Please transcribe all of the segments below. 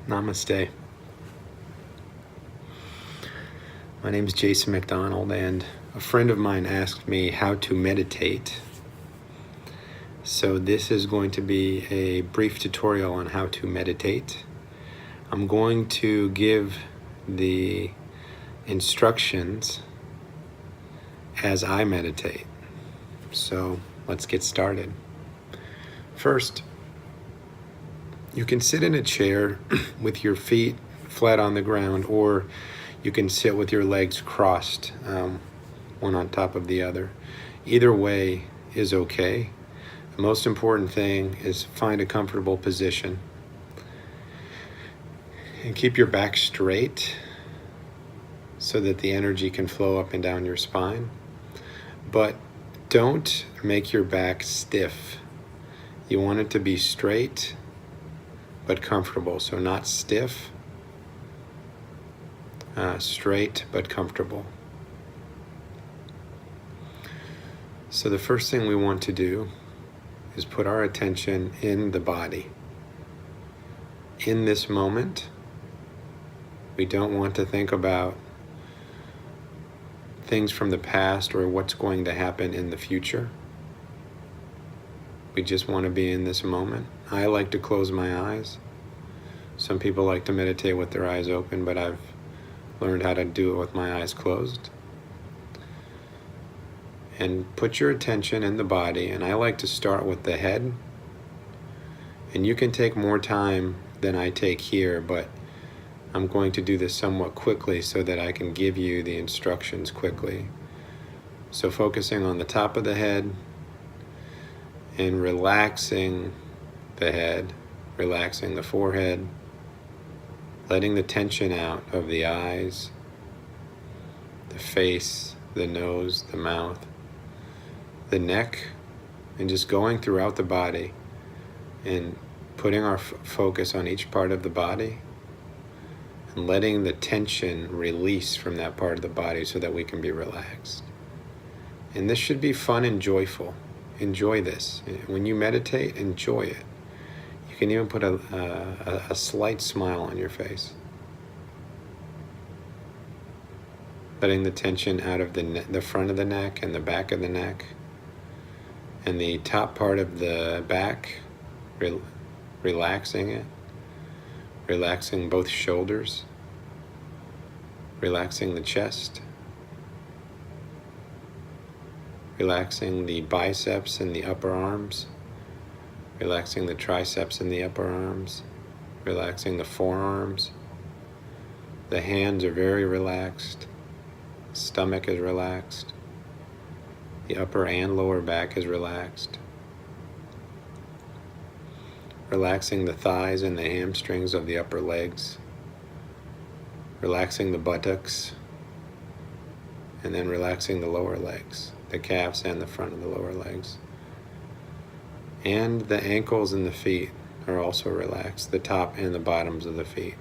Namaste. My name is Jason McDonald, and a friend of mine asked me how to meditate. So this is going to be a brief tutorial on how to meditate. I'm going to give the instructions as I meditate. So let's get started. First, you can sit in a chair with your feet flat on the ground, or you can sit with your legs crossed, one on top of the other. Either way is okay. The most important thing is find a comfortable position and keep your back straight so that the energy can flow up and down your spine. But don't make your back stiff. You want it to be straight but comfortable. So not stiff, straight but comfortable. So the first thing we want to do is put our attention in the body. In this moment, we don't want to think about things from the past or what's going to happen in the future. We just want to be in this moment. I like to close my eyes. Some people like to meditate with their eyes open, but I've learned how to do it with my eyes closed. And put your attention in the body, and I like to start with the head. And you can take more time than I take here, but I'm going to do this somewhat quickly so that I can give you the instructions quickly. So focusing on the top of the head and relaxing the head, relaxing the forehead, letting the tension out of the eyes, the face, the nose, the mouth, the neck, and just going throughout the body and putting our focus on each part of the body and letting the tension release from that part of the body so that we can be relaxed. And this should be fun and joyful. Enjoy this. When you meditate, enjoy it. You can even put a slight smile on your face. Letting the tension out of the front of the neck and the back of the neck and the top part of the back, relaxing it. Relaxing both shoulders, relaxing the chest, relaxing the biceps and the upper arms, relaxing the triceps and the upper arms, relaxing the forearms. The hands are very relaxed, the stomach is relaxed, the upper and lower back is relaxed. Relaxing the thighs and the hamstrings of the upper legs, relaxing the buttocks, and then relaxing the lower legs, the calves and the front of the lower legs. And the ankles and the feet are also relaxed, the top and the bottoms of the feet.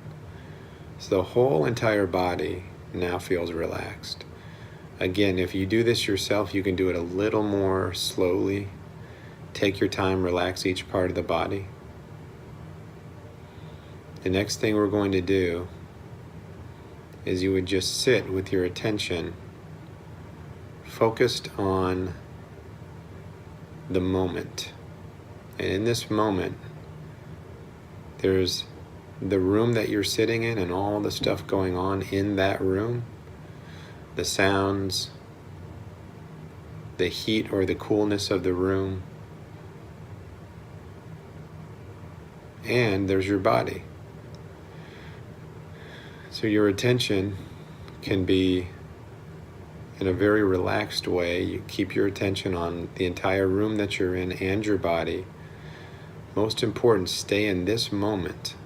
So the whole entire body now feels relaxed. Again, if you do this yourself, you can do it a little more slowly. Take your time, relax each part of the body. The next thing we're going to do is you would just sit with your attention focused on the moment. And in this moment, there's the room that you're sitting in and all the stuff going on in that room, the sounds, the heat or the coolness of the room, and there's your body. So your attention can be in a very relaxed way. You keep your attention on the entire room that you're in and your body. Most important, stay in this moment.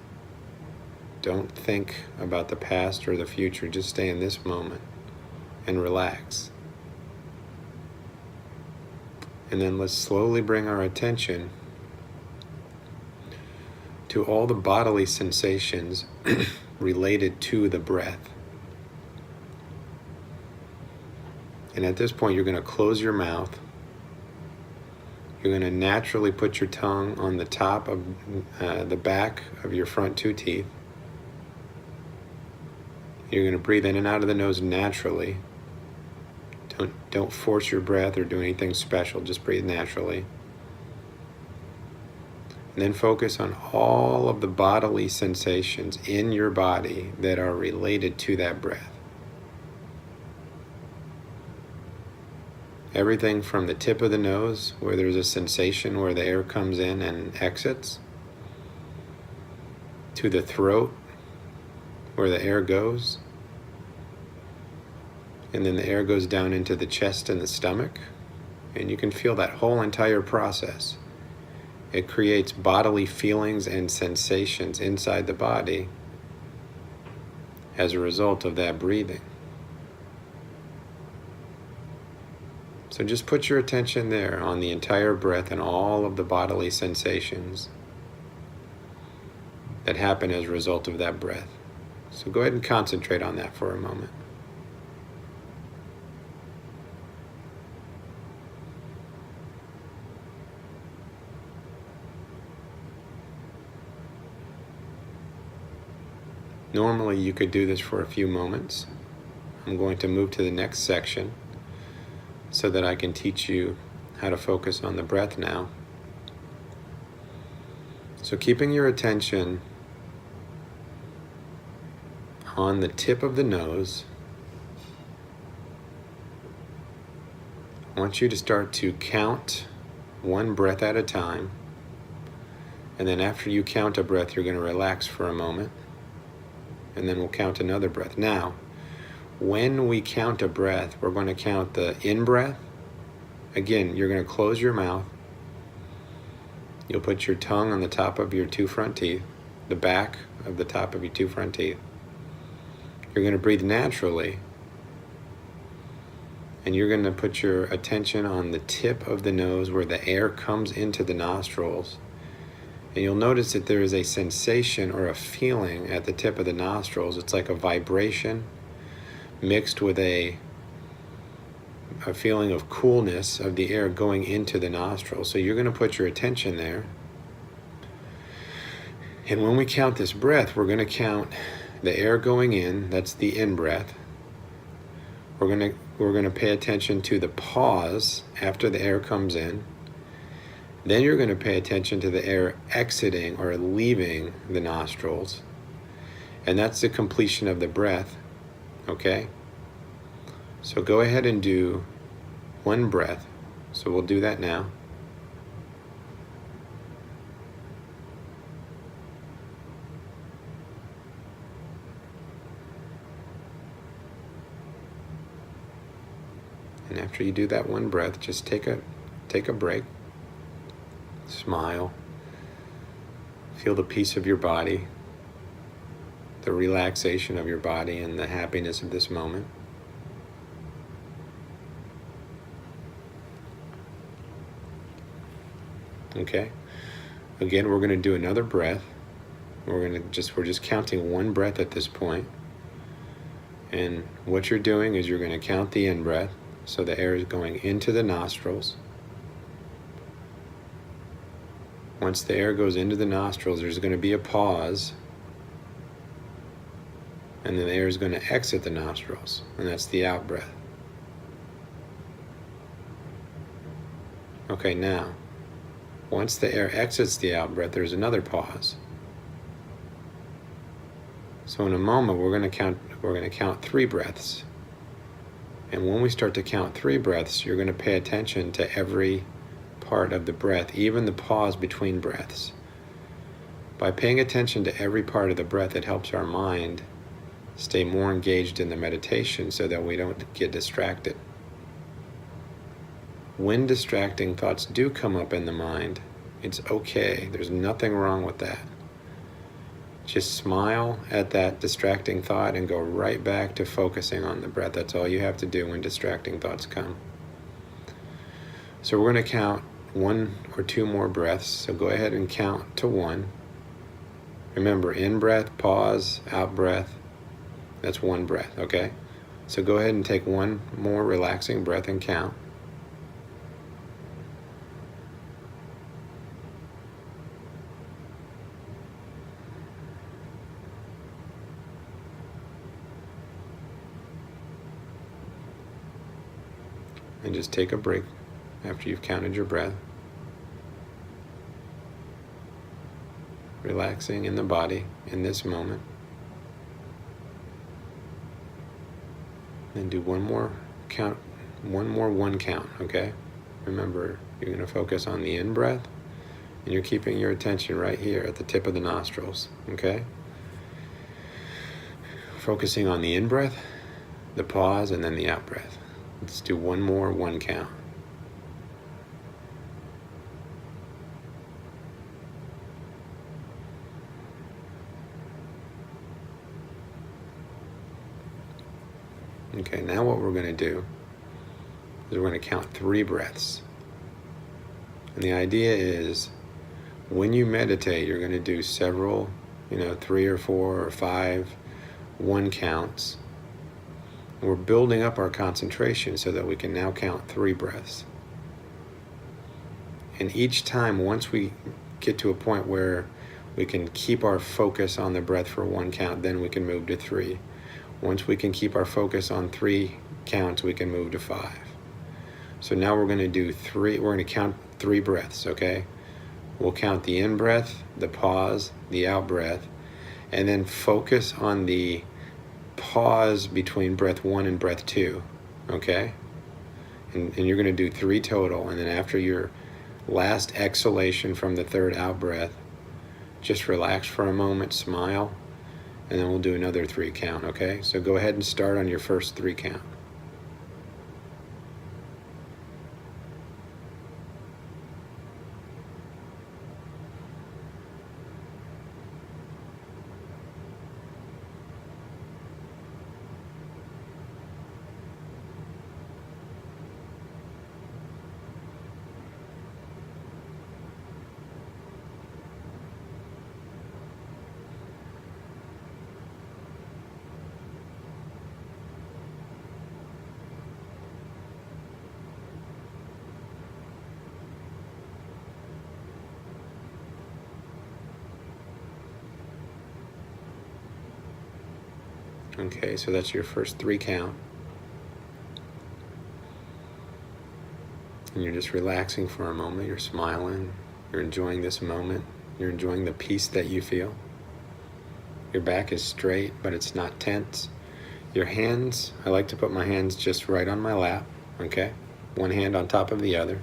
Don't think about the past or the future. Just stay in this moment and relax. And then let's slowly bring our attention to all the bodily sensations related to the breath. And at this point, you're going to close your mouth. You're going to naturally put your tongue on the top of the back of your front two teeth. You're going to breathe in and out of the nose naturally. Don't force your breath or do anything special. Just breathe naturally. And then focus on all of the bodily sensations in your body that are related to that breath. Everything from the tip of the nose, where there's a sensation where the air comes in and exits, to the throat, where the air goes, and then the air goes down into the chest and the stomach, and you can feel that whole entire process. It creates bodily feelings and sensations inside the body as a result of that breathing. So just put your attention there on the entire breath and all of the bodily sensations that happen as a result of that breath. So go ahead and concentrate on that for a moment. Normally you could do this for a few moments. I'm going to move to the next section so that I can teach you how to focus on the breath now. So keeping your attention on the tip of the nose, I want you to start to count one breath at a time. And then after you count a breath, you're going to relax for a moment. And then we'll count another breath. Now, when we count a breath, we're going to count the in-breath. Again, you're going to close your mouth. You'll put your tongue on the top of your two front teeth, the back of the top of your two front teeth. You're going to breathe naturally. And you're going to put your attention on the tip of the nose where the air comes into the nostrils. And you'll notice that there is a sensation or a feeling at the tip of the nostrils. It's like a vibration mixed with a feeling of coolness of the air going into the nostrils. So you're going to put your attention there. And when we count this breath, we're going to count the air going in. That's the in-breath. We're going to pay attention to the pause after the air comes in. Then you're going to pay attention to the air exiting or leaving the nostrils. And that's the completion of the breath, okay? So go ahead and do one breath. So we'll do that now. And after you do that one breath, just take a break. Smile. Feel the peace of your body, the relaxation of your body, and the happiness of this moment. Okay. Again, we're going to do another breath. We're just counting one breath at this point. And what you're doing is you're going to count the in-breath, so the air is going into the nostrils. Once the air goes into the nostrils, there's going to be a pause, and then the air is going to exit the nostrils, and that's the out-breath. Okay, now, once the air exits the out-breath, there's another pause. So in a moment, we're going to count 3 breaths. And when we start to count 3 breaths, you're going to pay attention to every part of the breath, even the pause between breaths. By paying attention to every part of the breath, it helps our mind stay more engaged in the meditation so that we don't get distracted. When distracting thoughts do come up in the mind, it's okay. There's nothing wrong with that. Just smile at that distracting thought and go right back to focusing on the breath. That's all you have to do when distracting thoughts come. So we're going to count 1 or 2 more breaths. So go ahead and count to 1. Remember, in-breath, pause, out-breath. That's 1 breath, okay? So go ahead and take 1 more relaxing breath and count. and just take a break after you've counted your breath. Relaxing in the body in this moment. And do one more count, one count, okay? Remember, you're going to focus on the in-breath, and you're keeping your attention right here at the tip of the nostrils, okay? Focusing on the in-breath, the pause, and then the out-breath. Let's do one more one count. Okay, now what we're going to do is we're going to count 3 breaths. And the idea is when you meditate, you're going to do several, 3 or 4 or 5 one counts. We're building up our concentration so that we can now count 3 breaths. And each time, once we get to a point where we can keep our focus on the breath for 1 count, then we can move to 3. Once we can keep our focus on 3 counts, we can move to 5. So now we're going to do 3, we're going to count 3 breaths, okay? We'll count the in-breath, the pause, the out-breath, and then focus on the pause between breath 1 and breath 2, okay? And you're going to do 3 total, and then after your last exhalation from the 3rd out-breath, just relax for a moment, smile, and then we'll do another 3 count, okay? So go ahead and start on your first 3 count. Okay, so that's your first 3 count. And you're just relaxing for a moment, you're smiling, you're enjoying this moment, you're enjoying the peace that you feel. Your back is straight, but it's not tense. Your hands, I like to put my hands just right on my lap, okay? One hand on top of the other.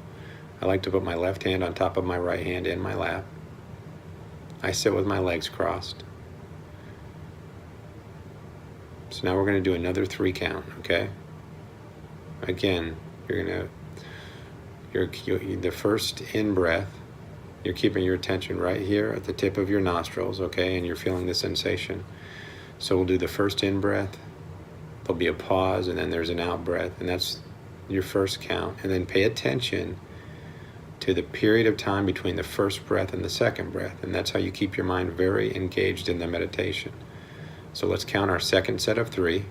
I like to put my left hand on top of my right hand in my lap. I sit with my legs crossed. So now we're going to do another 3 count, okay? Again, the first in-breath, you're keeping your attention right here at the tip of your nostrils, okay? And you're feeling the sensation. So we'll do the first in-breath, there'll be a pause, and then there's an out-breath, and that's your first count. And then pay attention to the period of time between the first breath and the second breath, and that's how you keep your mind very engaged in the meditation. So let's count our second set of 3.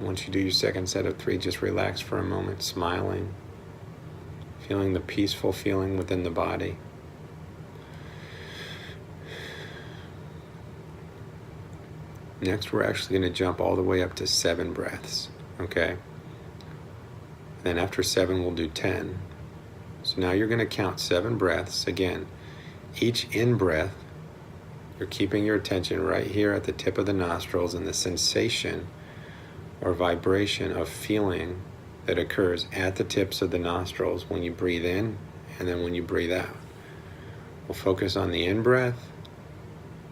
Once you do your second set of 3, just relax for a moment, smiling, feeling the peaceful feeling within the body. Next, we're actually going to jump all the way up to 7 breaths, okay? Then after 7, we'll do 10. So now you're going to count 7 breaths. Again, each in-breath, you're keeping your attention right here at the tip of the nostrils and the sensation or vibration of feeling that occurs at the tips of the nostrils when you breathe in and then when you breathe out. We'll focus on the in-breath,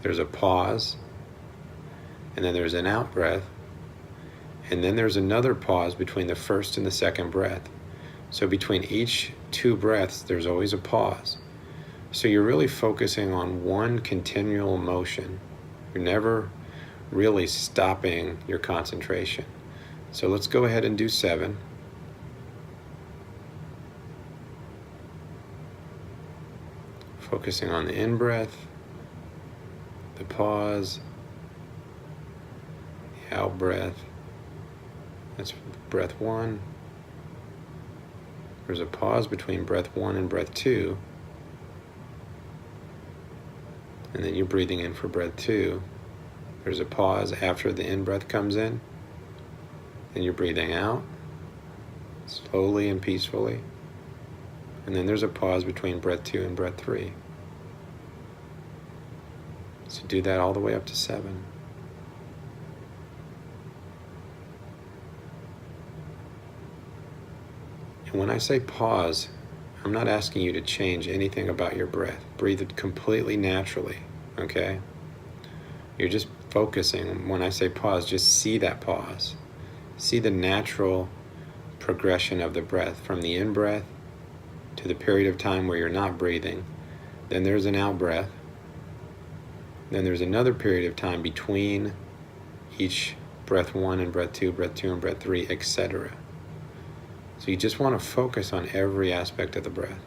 there's a pause, and then there's an out-breath, and then there's another pause between the first and the second breath. So between each 2 breaths, there's always a pause. So you're really focusing on one continual motion. You're never really stopping your concentration. So let's go ahead and do 7. Focusing on the in-breath, the pause, the out-breath. That's breath 1. There's a pause between breath 1 and breath 2. And then you're breathing in for breath 2. There's a pause after the in-breath comes in. Then you're breathing out, slowly and peacefully. And then there's a pause between breath 2 and breath 3. So do that all the way up to 7. And when I say pause, I'm not asking you to change anything about your breath. Breathe it completely naturally, okay? You're just focusing. When I say pause, just see that pause. See the natural progression of the breath from the in-breath to the period of time where you're not breathing. Then there's an out-breath. Then there's another period of time between each breath 1 and breath 2 and breath 3, etc. So you just want to focus on every aspect of the breath.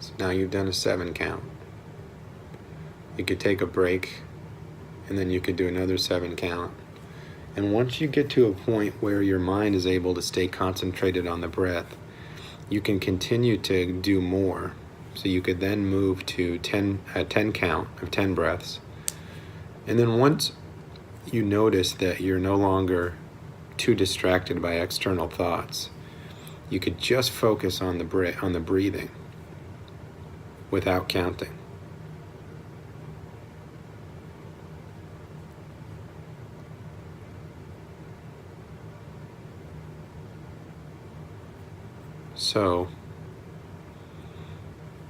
So now you've done a 7 count. You could take a break, and then you could do another 7 count. And once you get to a point where your mind is able to stay concentrated on the breath, you can continue to do more. So you could then move to 10 count of 10 breaths. And then once you notice that you're no longer too distracted by external thoughts, you could just focus on the breathing without counting. So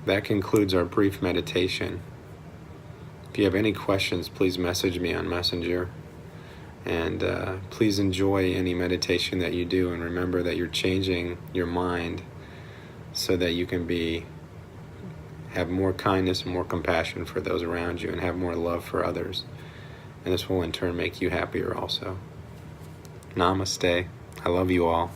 that concludes our brief meditation. If you have any questions, please message me on Messenger. And please enjoy any meditation that you do, and remember that you're changing your mind so that you can have more kindness and more compassion for those around you, and have more love for others. And this will in turn make you happier also. Namaste. I love you all.